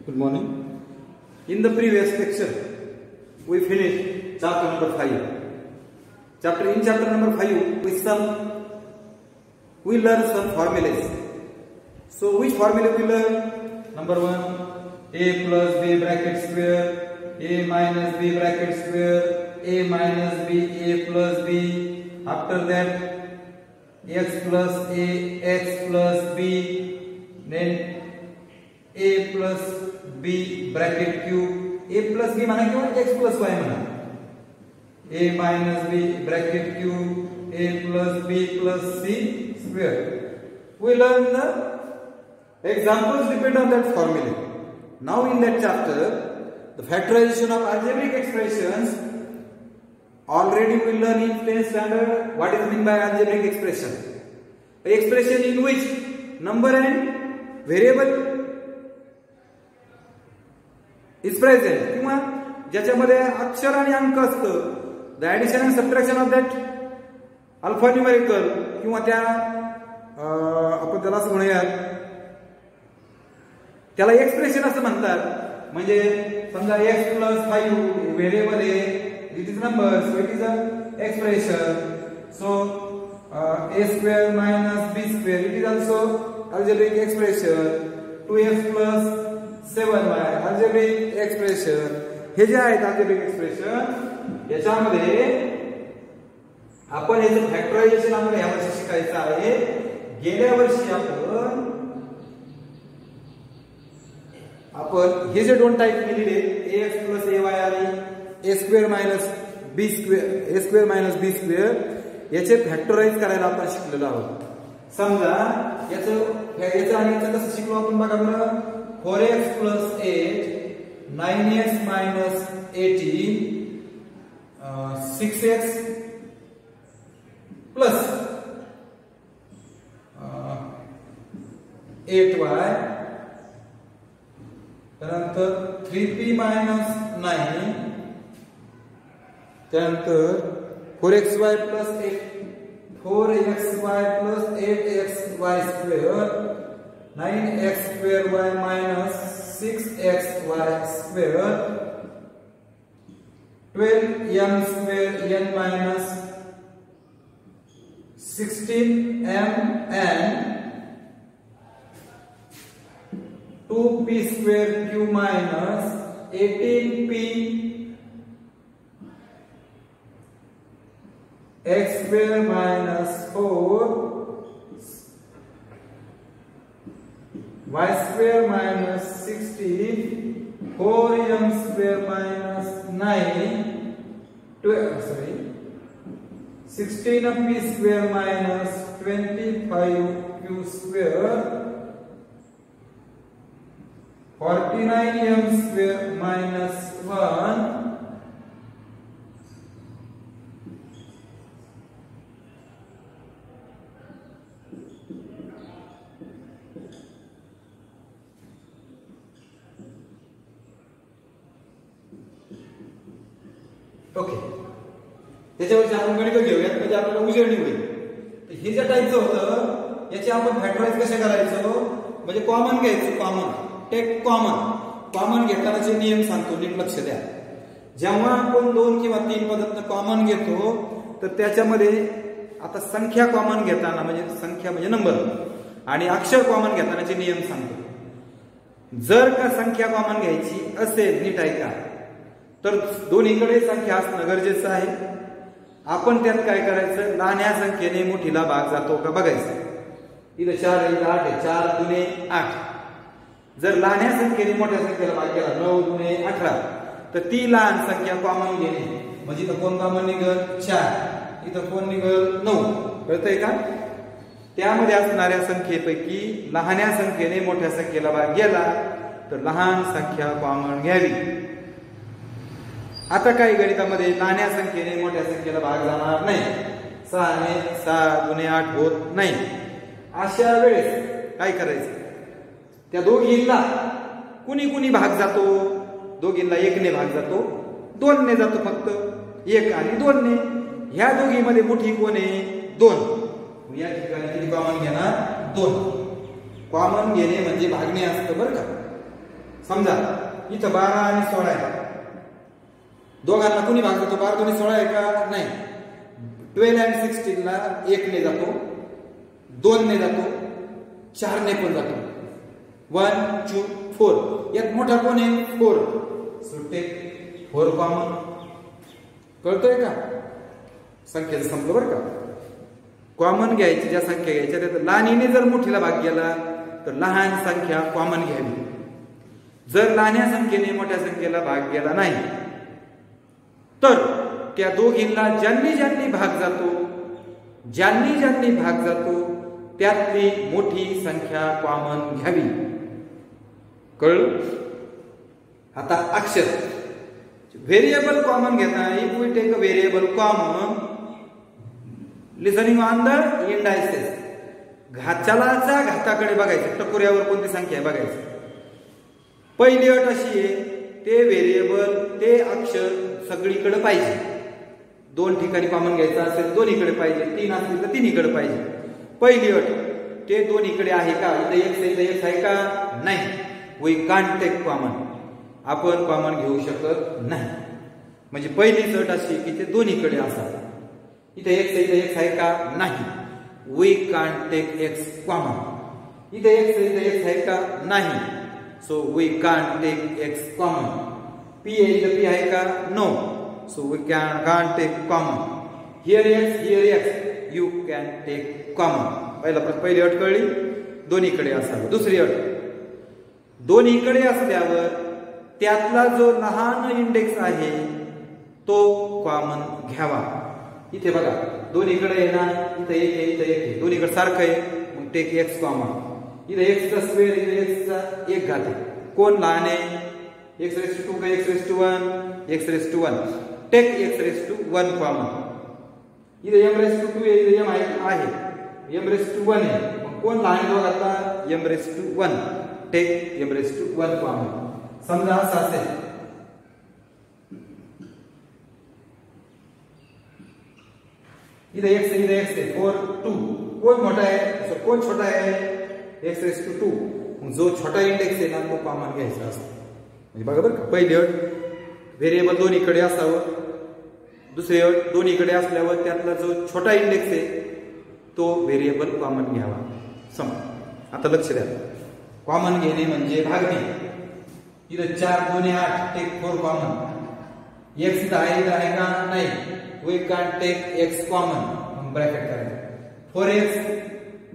Good morning. In the previous lecture, we finished chapter number 5. In chapter number 5, we learn some formulas. So, which formula we learn? Number 1, a plus b bracket square, a minus b bracket square, a minus b, a plus b. After that, x plus a, x plus b, then a plus b bracket cube, a plus b माना क्यों x plus y माना, a minus b bracket cube, a plus b plus c square. We learn the examples depend on that formula. Now in that chapter, the factorization of algebraic expressions. Already we learn in 10th standard what is meant by algebraic expression. An expression in which number and variable is present, किंवा ज्याच्यामध्ये अक्षर आणि अंक असतं, the addition and subtraction of that alphanumerical किंवा त्या आपण त्याला असं म्हणूयात, त्याला एक्सप्रेशन असं म्हणतात. म्हणजे समजा x plus 5 व्हेरिएबल आहे, it is number, so it is an expression. So a square minus b square, it is also algebraic expression. 2x plus 7y, algebraic expression. हे जे आहेत algebraic expression, याच्यामध्ये आपण याचं फॅक्टरायझेशन आपण यावर्षी शिकायचं आहे. गेल्या वर्षी आपण हे जे दोन टाइप केलेले ax plus ay आणि a square minus b square याचे फॅक्टराइज करायला आपण शिकलेलो आहोत. समजा याचं आणि याचं कसं शिकलो आपण बघा बरं. 4x plus 8, 9x minus 18, 6x plus 8y, त्यानंतर 3p minus 9, त्यानंतर 4xy plus 8, 4xy plus 8xy square, 9x square y minus 6xy square, 12m square n minus 16m and 2p square q minus 18p x square minus 4 y square minus 16, 4m square minus 9, 16p square minus 25q square, 49m square minus 1, okay. त्याच्यावरची आपण गणित घेऊयात म्हणजे आपल्याला उजळणी होईल. हे ज्या टाईपचं होतं याचे आपण फॅक्टराइज कसे करायचो, म्हणजे कॉमन घ्यायचं. टेक कॉमन घेतानाचे नियम सांगतो, नीट लक्ष द्या. जेव्हा आपण 2 किंवा 3 पदार्थ कॉमन घेतो तर त्याच्यामध्ये आता संख्या कॉमन घेताना म्हणजे संख्या म्हणजे नंबर आणि अक्षर कॉमन घेतानाचे नियम सांगतो. जर का संख्या कॉमन घ्यायची असेल, नीट ऐका, तर दोन्हीकडे संख्या असणं गरजेचं आहे. आपण त्यात काय करायचं, लहान्या संख्येने मोठीला भाग जातो का बघायचं. इथं 4 आहे, इथं 8 आहे, 4 दुने 8. जर लहान्या संख्येने मोठ्या संख्येला भाग गेला 9 दुने 18, तर ती लहान संख्या कॉमन घेणे. म्हणजे इथं कोण कॉमन निघल 4, इथं कोण निघल 9. कळतंय का. त्यामध्ये असणाऱ्या संख्येपैकी लहान्या संख्येने मोठ्या संख्येला भाग गेला तर लहान संख्या कॉमन घ्यावी. आता काही गणितामध्ये लहान्या संख्येने मोठ्या संख्येला भाग जाणार नाही. 6 ने 6 दुने 8 होत नाही. अशा वेळेस काय करायचं, त्या दोघींना कुणी भाग जातो. दोघींना 1 ने भाग जातो, 2 ने जातो, फक्त 1 आणि 2 ने. ह्या दोघीमध्ये मोठी कोण आहे, 2. या ठिकाणी किती कॉमन घेणार, 2. कॉमन घेणे म्हणजे भागणे असतं बरं का. समजा इथं 12 आणि 16 आहे, दोघांना कुणी भाग देतो? 12 दोन्ही 16 आहे का? नाही. 12 आणि 16 ला 1 ने जातो, 2 ने जातो, 4 ने पण जातो. 1 2 4. यात मोठा कोण आहे? 4. So take 4 common. कळतोय का? संख्येचं संपलं बरं का. कॉमन घ्यायची, ज्या संख्या घ्यायच्या त्यात लहानीने जर मोठीला भाग गेला तर लहान संख्या कॉमन घ्यावी. जर लहान्या संख्येने मोठ्या संख्येला भाग गेला नाही तर त्या दोघींना ज्यांनी भाग जातो त्यातली मोठी संख्या कॉमन घ्यावी. कळलं? आता अक्षर व्हेरिएबल कॉमन घेताना if we take a variable common listening on the indices, चलाचा घाताकडे बघायचं, टकोऱ्यावर कोणती संख्या आहे बघायचं. पहिली अट अशी आहे, ते व्हेरिएबल ते अक्षर सगळीकडे पाहिजे. 2 ठिकाणी कॉमन घ्यायचं असेल दोन्हीकडे पाहिजे, 3 असेल तर तिन्हीकडे पाहिजे. पहिली अट, ते दोन्हीकडे आहे का? इथे x आहे का? नाही. We can't take common. आपण कॉमन घेऊ शकत नाही. म्हणजे पहिलीच अट अशी की ते दोन्हीकडे असावे. इथे x आहे का? नाही. We can't take x common. इथे x आहे का? नाही. So we can't take x common. p आहे का? No. So we can't take common. Here x you can take common. पहिली अट कळली, दोन्हीकडे असावं. दुसरी अट, दोन्हीकडे असल्यावर त्यातला जो लहान इंडेक्स आहे तो कॉमन घ्यावा. इथे बघा दोन्हीकडे आहे ना, इथे एक आहे, दोन्हीकडे सारखं आहे, मग टेक x कॉमन. इथे x चा स्क्वेअर, इथे x चा 1 घात आहे. कोण लहान आहे? x2 का x1? x1. Take x1 common. इथे m2 आहे, इथे m आहे, m1 आहे, मग कोण लहान आहे? आता m1. Take m1 common. समजा असं असेल, इथे x आहे 4 2. कोण मोठा आहे? कोण छोटा आहे? x2. जो छोटा इंडेक्स आहे ना तो कॉमन घ्यायचा असतो. म्हणजे बघा बरं का, पहिली अट व्हेरिएबल दोन्हीकडे असावं. दुसरी अट, दोन्हीकडे असल्यावर त्यातला जो छोटा इंडेक्स आहे तो व्हेरिएबल कॉमन घ्यावा. आता लक्ष द्या, कॉमन घेणे म्हणजे भागणे. इथं 4 2 8. Take 4 common. x इथं आहे का? नाही. We can't take x common. Bracket करायचं. 4x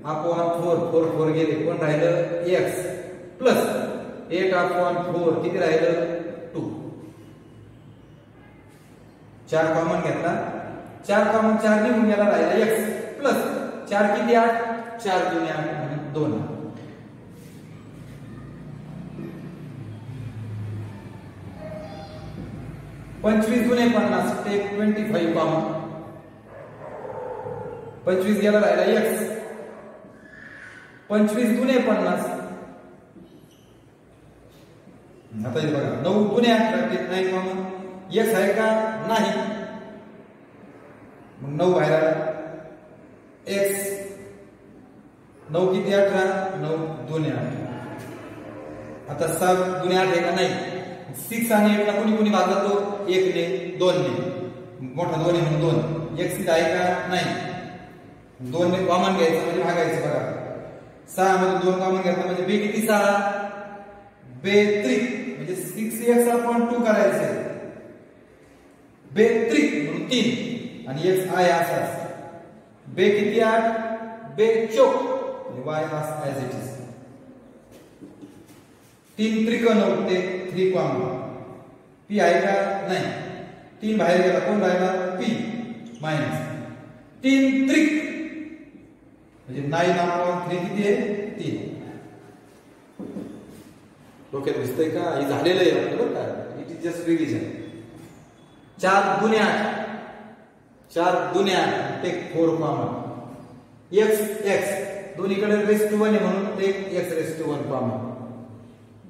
अपॉन 4 गेले, कोण राहिलं? x प्लस 8 अपॉन 4 किती राहिलं? 2. 4 कॉमन घेतला, 4 कॉमन 4 निघून गेला, राहिला x प्लस 4 किती? 8. 4 2 8 म्हणजे 2. 25 2 50. Take 25 common. 25 गेला, राहिला x. 25 2 50. आता हे बघा 9 2 18. Take 9 common. x आहे का? नाही. मग 9 बाहेर आला. x 9 किती? 18. 9 2 8. आता 7 2 8 आहे का? नाही. 6 आणि 8 ला कोणी भाग जातो? 1 ने 2 ने. मोठा 2 म्हणून 2. x इथं आहे का? नाही. 2 ने कॉमन घ्यायचं म्हणजे भागायचं. बघा 6 मध्ये 2 कॉमन घ्यायचं म्हणजे बे किती? 6. बे 3 म्हणजे 6x अपॉन 2 करायचं. बे 3 म्हणून 3 आणि x आहे असाच. बे किती? 8. बे 4 म्हणजे y ॲज इट इज. 3 त्रिक 9. ते 3 कॉमन. p आहे का? नाही. 3 बाहेर गेला, कोण राहिला? p मायनस 3 त्रिक म्हणजे 9 अपॉन 3 किती आहे? 3. डोक्यात दिसतंय का? हे झालेलं आहे आपलं का? It is just revision. 4 2 8. 4 2 8. Take 4 common. x दोन्हीकडे रेस टू 1 आहे म्हणून take x1 common.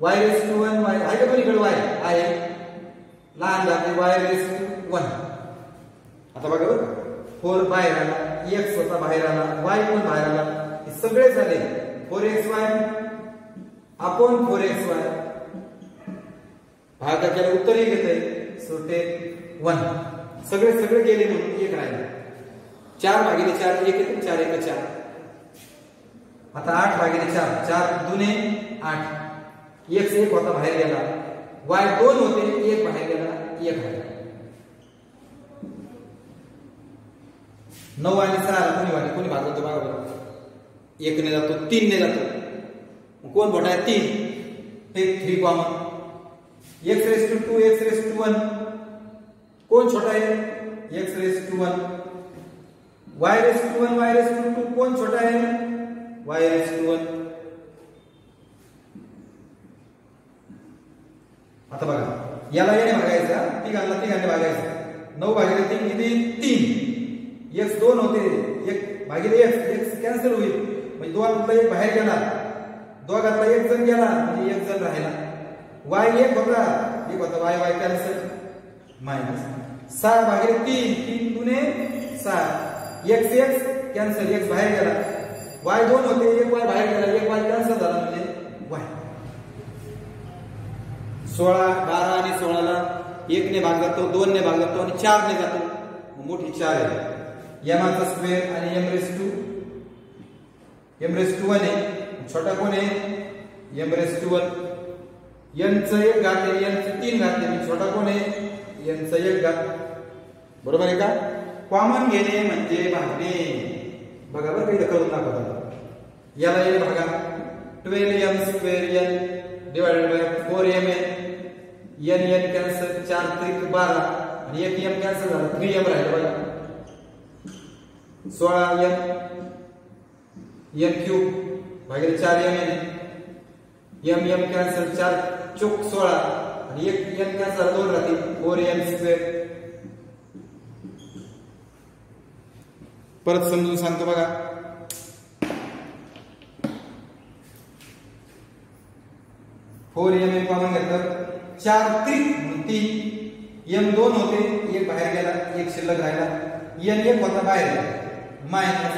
y raise to 1 y आहे का? दोन्हीकडे y आहे, लहान जाते y1. आता बघा बरं, 4 बाहेर आला, x स्वतः बाहेर आला, y पण बाहेर आला. हे सगळे झाले 4xy अपॉन 4xy भागाकार केला उत्तरही घेत आहे. So take 1. सगळे सगळे गेले म्हणून एक राहिले. 4 भागिले 4 1 येते. 4 1 4. आता 8 भागिले 4 4 दुने 8. x 1 होता बाहेर गेला. y 2 होते 1 बाहेर गेला 1 राहिला. 9 आणि 6 कोणी भागवतो बघा बरं. 1 ने जातो 3 ने जातो. कोण मोठा आहे 3. Take 3 common. x raise to 2 x raise to 1 कोण छोटा आहे x raise to 1. y raise to 1 y raise to 2 कोण छोटा आहे y रेस टू 1. आता बघा याला याने भागायचा तिघांनी भागायचा. 9 भागिले 3 किती 3. x 2 होते 1 भागिले x कॅन्सल होईल म्हणजे 2 1 बाहेर गेला. दोघातला 1 जण गेला म्हणजे 1 जण राहिला. y 1 होता y कॅन्सल मायनस 6 भागिले 3 3 दुने 6. x कॅन्सल x बाहेर गेला. y 2 होते 1 y बाहेर गेला 1 y कॅन्सल झाला म्हणजे y. 16 12 आणि 16 ला 1 ने भाग जातो 2 ने भाग जातो आणि 4 ने जातो. मोठी 4 आहे. यमाचा स्क्वेअर आणि m रेस टू 1 आहे. छोटा कोण आहे m रेस टू 1. n चं 1 घात आहे n चं 3 घात आहे. छोटा कोण आहे n चं 1 घात. बरोबर आहे का. कॉमन घेणे म्हणजे भागणे. बघा बरं काही करून दाखवता. याला ये भागा 12m square n divided by 4m n cancel 4 3 12 आणि 1 m कॅन्सल झाला 3m राहिला बघा. 16m n क्यूब भागिले 4m m कॅन्सल 4 चौक 16 आणि 1 n कॅन्सल 2 राहतील 4m स्क्वेअर. परत समजून सांगतो बघा. कॉमन घेतलं 4 3 म्हणून 3 m 2 होते 1 बाहेर गेला 1 शिल्लक राहिला. n 1 होता बाहेर गेला मायनस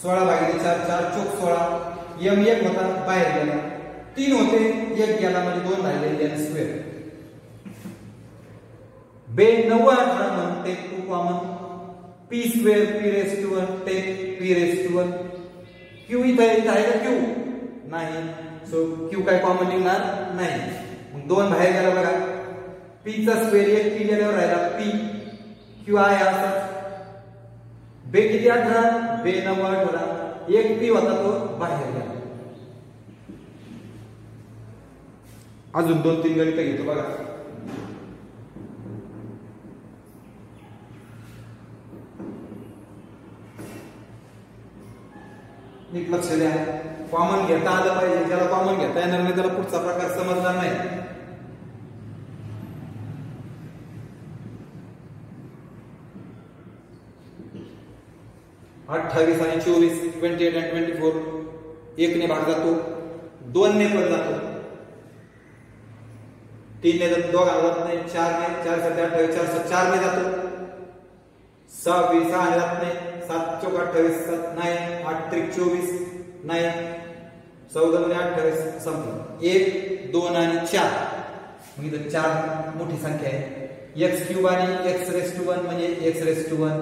16 भागिले 4 4 चौक 16 m 1 होता बाहेर गेला 3 होते 1 गेला म्हणजे 2 राहिले n स्क्वेअर. बे 9 18 म्हणते 2 common. p square p raise to 1 take p raise to 1. q इथे आहे का q नाही. सो q काय कॉमन निघणार नाही. मग 2 बाहेर गेला बघा. p चा स्क्वेअर 1 p गेल्यावर राहिला p q आहे असा. बे किती 18 बे 9 18 1 p होता तो बाहेर गेला. अजून 2-3 गणित घेतो बघा. नीट लक्ष द्या. कॉमन घेता आलं पाहिजे. ज्याला कॉमन घेता येणार नाही त्याला पुढचा प्रकार समजणार नाही. अठ्ठावीस आणि 24 28 आणि 24 1 ने भाग जातो 2 ने पण जातो 3 ने जातो 2 जात नाही 4 ने 4 7 28 4 7 4 ने जातो 6 20 6 ने जात नाही 7 चौक 28 7 नाही 8 त्रिक 24 नाही 14 आणि 28 संपलं. 1 2 आणि 4 मग इथं 4 मोठी संख्या आहे. x क्यूब आणि x रेस टू 1 म्हणजे x रेस टू 1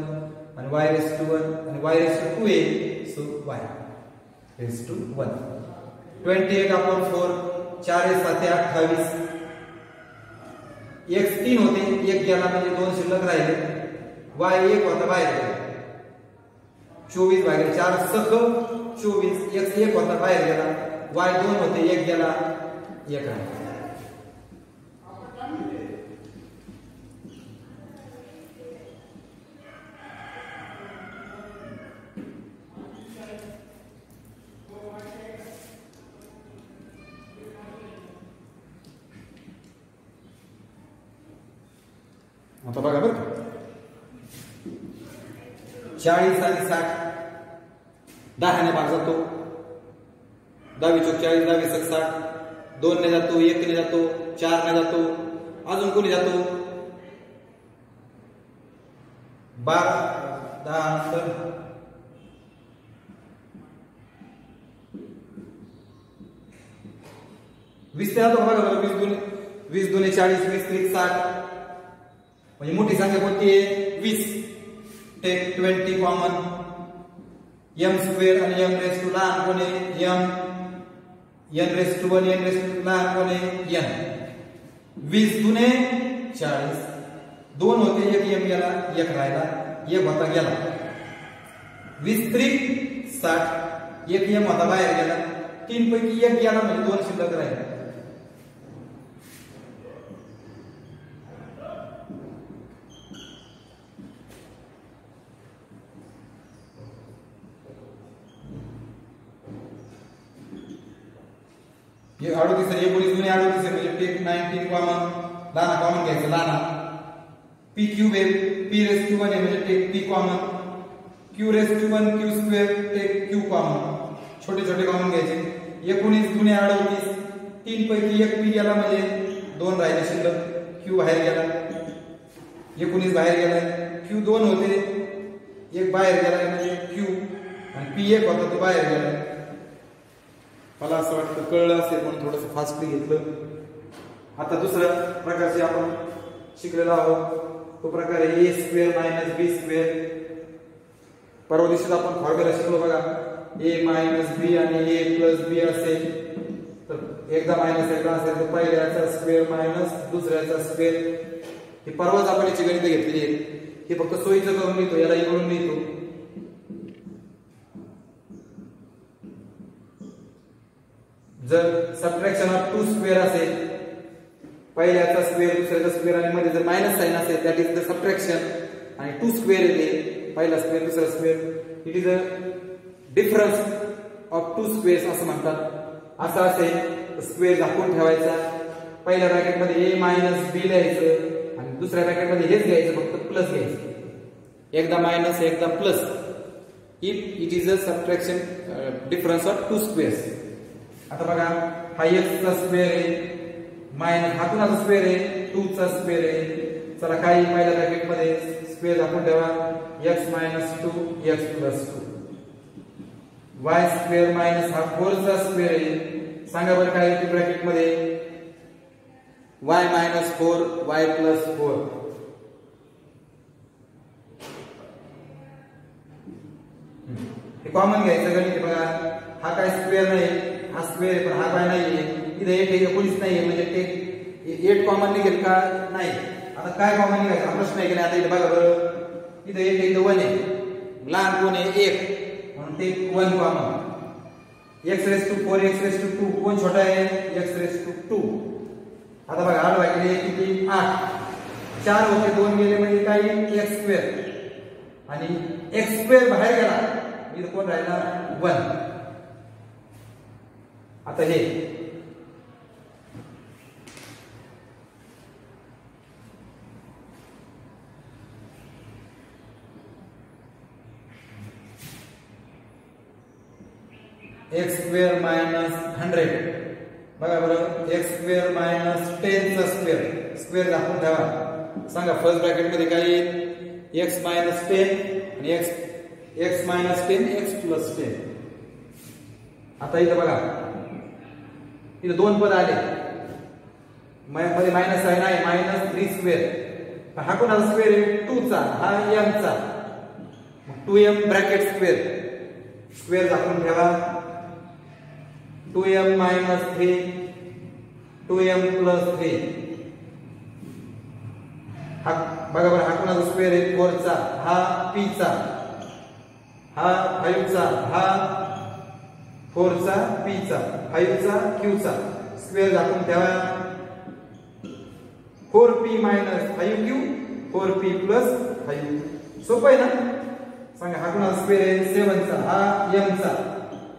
आणि y रेस टू 1 आणि y रेस टू 2 आहे. So y raise to 1 28/4 4 7 28 x 3 होते 1 गेला म्हणजे 2 शिल्लक राहिले. y 1 होता बाहेर गेला 24 भागिले 4 सख 24 x 1 होता बाहेर गेला. y 2 होते 1 गेला 1 राहिला. आता बघा बरं 40 आणि 60 10 ने भाग जातो 10 चौक 40 10 सक 60 2 ने जातो 1 ने जातो 4 ने जातो अजून कोणी जातो 12 10 तर 20 ने जातो बघा 20 गुणे 20 दुने 40, 20 त्रिक 60. म्हणजे मोठी संख्या कोणती आहे 20. Take 20 common. m स्क्वेअर आणि m रेस टू लहान कोण आहे m. n raise to 1 n raise to लहान कोण आहे n. 20 दुने 40. 2 होते एक m गेला एक राहिला एक होता गेला. 20 त्रिक 60. एक m होता बाहेर गेला. 3 पैकी एक गेला म्हणजे 2 शिल्लक राहिले. ये 38 आहे 19 दुने 38 म्हणजे टेक 19 कॉमन. लहान कॉमन घ्यायचं लहान. p क्यूब आहे p रेस टू 1 आहे म्हणजे take p common. q raise to 1 q square take q common. छोटे छोटे कॉमन घ्यायचे. 19 दुने 38. 3 पैकी एक p गेला म्हणजे 2 राहिले शिल्लक. q बाहेर गेला. 19 बाहेर गेला. q 2 होते एक बाहेर गेला म्हणजे q आणि p एक होता तो बाहेर गेला. मला असं वाटतं कळलं असेल म्हणून थोडंसं फास्टली घेतलं. आता दुसऱ्या प्रकारचे आपण शिकलेलो आहोत. तो प्रकार आहे a square minus b square. परवा दिवशी आपण फॉर्म्युला शिकलो बघा. a मायनस b आणि a प्लस b असेल तर एकदा मायनस एकदा असेल तर पहिल्याचा स्क्वेअर मायनस दुसऱ्याचा स्क्वेअर. हे परवाच आपण याची गणित घेतलेली आहेत. हे फक्त सोयीचं करून लिहितो याला इकडून लिहितो. जर सबट्रॅक्शन ऑफ 2 स्क्वेअर असेल पहिल्याचा स्क्वेअर दुसऱ्याचा स्क्वेअर आणि मध्ये जर मायनस साइन असेल दॅट इज द सबट्रॅक्शन. आणि 2 स्क्वेअर येते पहिला स्क्वेअर दुसरा square. It is a difference of 2 squares असं म्हणतात. असं असेल स्क्वेअर झाकून ठेवायचा. पहिल्या ब्रॅकेट मध्ये a मायनस b लिहायचं आणि दुसऱ्या ब्रॅकेट मध्ये हेच घ्यायचं फक्त प्लस घ्यायचं. एकदा मायनस एकदा plus. If it is a subtraction difference of 2 squares. आता बघा हा x चा स्क्वेअर आहे मायनस हा कुणाचा स्क्वेअर आहे 2 चा स्क्वेअर आहे. चला काही पहिल्या ब्रॅकेट मध्ये स्क्वेअर दाखवून ठेवा. x minus 2 x plus 2. y square minus हा 4 चा स्क्वेअर आहे. सांगा बरं काय येते ब्रॅकेट मध्ये y मायनस 4 y प्लस 4. हे कॉमन घ्यायचं गणित बघा. हा काय स्क्वेअर नाही हा स्क्वेअर पण हा काय नाहीये. इथे 8 आहे 19 नाहीये म्हणजे टेक 8 कॉमन निघेल का नाही. आता काय कॉमन निघायचा हा प्रश्न आहे की नाही. आता इथे बघा बरं इथे 8 इथे 1 आहे. लहान कोण आहे 1 म्हणून take 1 common. x raise to 4 x raise to 2 कोण छोटा आहे x रेस टू 2. आता बघा 8 भागिले किती 8. 4 होते 2 गेले म्हणजे काय x स्क्वेअर आणि x स्क्वेअर बाहेर गेला इथे कोण राहिला 1. आता हे x स्क्वेअर मायनस 100. बघा बरं x स्क्वेअर मायनस 10 चा स्क्वेअर. स्क्वेअर दाखवून ठेवा. सांगा फर्स्ट ब्रॅकेट मध्ये काय येईल x मायनस 10 आणि x मायनस 10 x प्लस 10. आता इथं बघा इथे 2 पद आले मध्ये मायनस आहे नाही मायनस 3 स्क्वेअर. हा कोणाचा स्क्वेअर आहे 2 चा हा m चा. 2m bracket square. स्क्वेअर दाखवून ठेवा. 2m minus 3 2m plus 3. हा बघा बरं हा कोणाचा स्क्वेअर आहे 4 चा हा p चा हा 5 चा हा 4 चा p चा 5 चा q चा. स्क्वेअर दाखवून ठेवा. 4p minus 5q 4p plus 5. सोपं आहे ना. सांगा हा कोणाचा स्क्वेअर आहे 7 चा हा m चा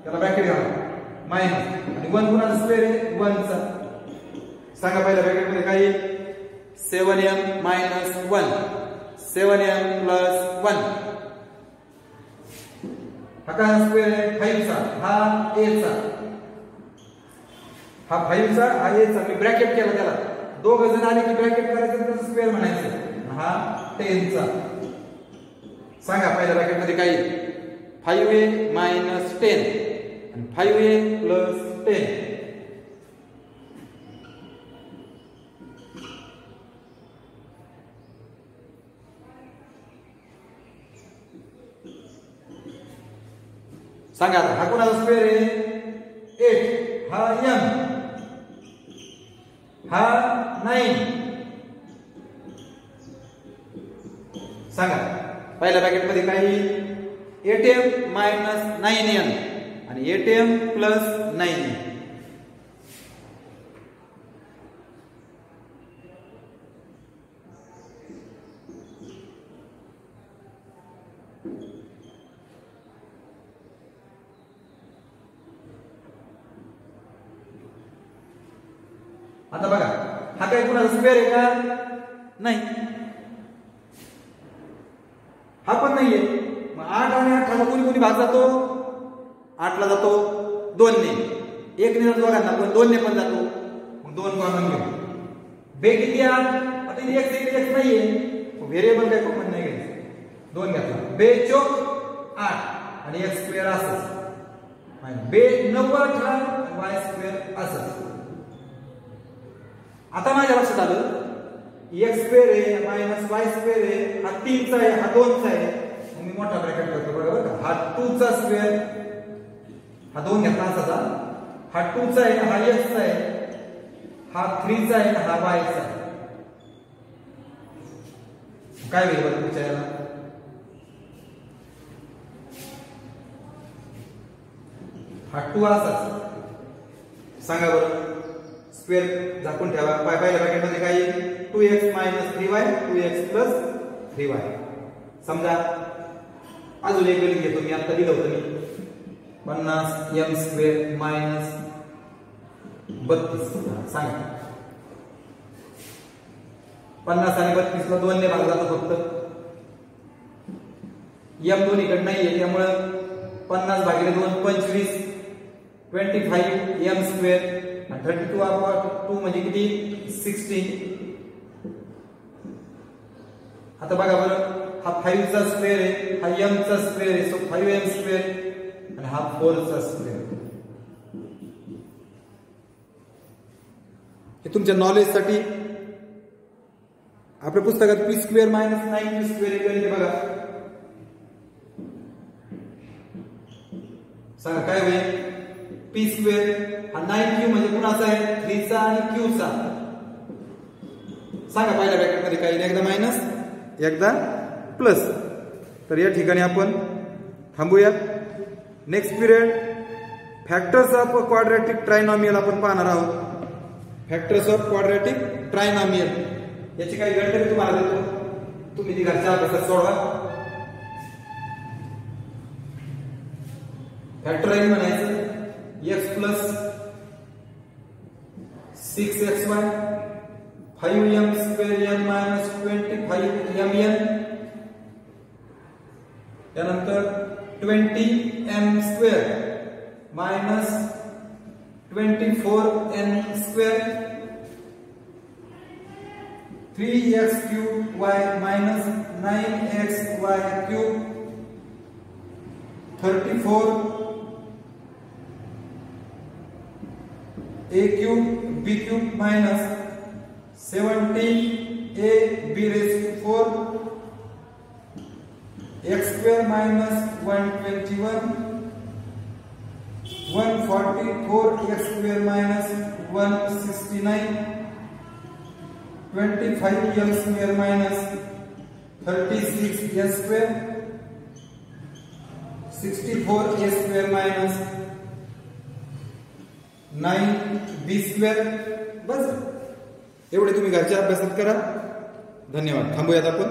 त्याला ब्रॅकेट घाला मायनस आणि 1 कोणाचा स्क्वेअर आहे 1 चा. सांगा पहिल्या ब्रॅकेट मध्ये काय येईल 7m मायनस 1 7m प्लस 1. हा काय स्क्वेअर आहे 5 चा हा a चा हा 5 चा हा a चा. मी ब्रॅकेट केला त्याला. दोघं जण आले की ब्रॅकेट करायचं त्याचं स्क्वेअर म्हणायचं. हा 10 चा. सांगा पहिल्या ब्रॅकेट मध्ये काय येईल 5a मायनस 10 आणि 5a प्लस 10. सांगा आता हा कोणाचा स्क्वेअर आहे 8 हा m हा 9 सांगा पहिल्या ब्रॅकेट मध्ये काही 8m मायनस 9n आणि 8m प्लस 9n आता बघा हा काही कुणाचा स्क्वेअर आहे का नाही हा पण नाहीये मग 8 आणि 8 ला कोणी भाग जातो 8 ला जातो 2 ने 1 ने दोघांना पण 2 ने पण जातो मग 2 कॉमन घेऊ बे किती 8 आता इथे x नाहीये व्हेरिएबल काय कॉमन नाही घ्यायचं 2 घेतला बे चोक 8 आणि x स्क्वेअर असंच बे 90 18 y स्क्वेअर असंच आता माझ्या लक्षात आलं x स्क्वेअर आहे मायनस y स्क्वेअर आहे हा 3 चा आहे हा 2 चा आहे मग मी मोठा ब्रॅकेट करतो बरोबर का हा 2 चा स्क्वेअर हा 2 घेतला असाचा हा 2 चा आहे हा x चा आहे हा 3 चा आहे हा y चा आहे काय होईल बरं विचारायला हा 2 असाच सांगा बरं स्क्वेअर झाकून ठेवा पहिल्या ब्रॅकेट मध्ये काय येईल 2x minus 3y 2x plus 3y समजा अजून एक वेळ घेतो मी आता दिलं होतं मी 50 m स्क्वेअर मायनस 32 सांगा 50 आणि 32 ला 2 ने भाग जातो फक्त m दोन इकडे नाहीये त्यामुळे 50 भागिले 2 25 25 m स्क्वेअर 32 अपॉन 2 म्हणजे किती 16 आता बघा बरं हा 5 चा स्क्वेअर आहे हा m चा स्क्वेअर आहे सो 5m स्क्वेअर आणि हा 4 चा स्क्वेअर हे तुमच्या नॉलेज साठी आपल्या पुस्तकात p square minus 9p square आहे बघा सांगा काय होईल p स्क्वेअर हा 9q म्हणजे कुणाचा आहे 3 चा आणि q चा सांगा पहिल्या ब्रॅकेट मध्ये काही एकदा मायनस एकदा प्लस तर या ठिकाणी आपण थांबूया next period factors of quadratic trinomial आपण पाहणार आहोत फॅक्टर्स ऑफ क्वाड्रॅटिक ट्रायनॉमियल याची काही गणिते तुम्हाला देतो तुम्ही ती घरच्या अभ्यासात सोडवा फॅक्टराइज म्हणायचं x plus 6xy 5m square n minus 25mn त्यानंतर 20m square minus 24n square 3x cube y minus 9xy cube 34 a cube b cube minus 17 a b raised to 4 x square minus 121 144 x square minus 169 25 m square minus 36 s square 64 a square minus 9b square बस एवढे तुम्ही घरच्या अभ्यासात करा धन्यवाद थांबूयात आपण